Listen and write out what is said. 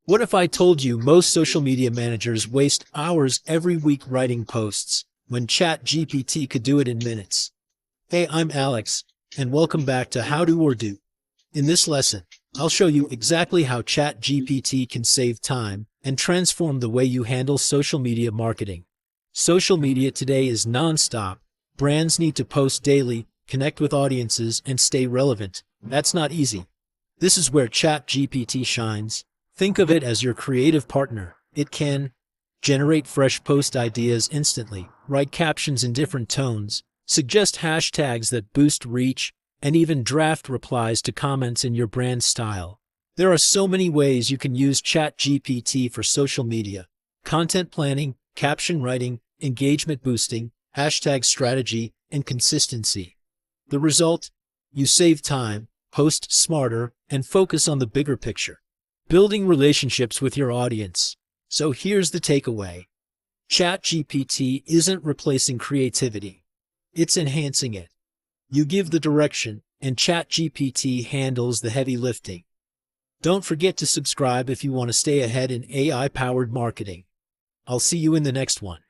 What if I told you most social media managers waste hours every week writing posts when ChatGPT could do it in minutes? Hey, I'm Alex, and welcome back to How Do or Do. In this lesson, I'll show you exactly how ChatGPT can save time and transform the way you handle social media marketing. Social media today is non-stop. Brands need to post daily, connect with audiences, and stay relevant. That's not easy. This is where ChatGPT shines. Think of it as your creative partner. It can generate fresh post ideas instantly, write captions in different tones, suggest hashtags that boost reach, and even draft replies to comments in your brand style. There are so many ways you can use ChatGPT for social media: content planning, caption writing, engagement boosting, hashtag strategy, and consistency. The result? You save time, post smarter, and focus on the bigger picture: building relationships with your audience. So here's the takeaway. ChatGPT isn't replacing creativity. It's enhancing it. You give the direction, and ChatGPT handles the heavy lifting. Don't forget to subscribe if you want to stay ahead in AI-powered marketing. I'll see you in the next one.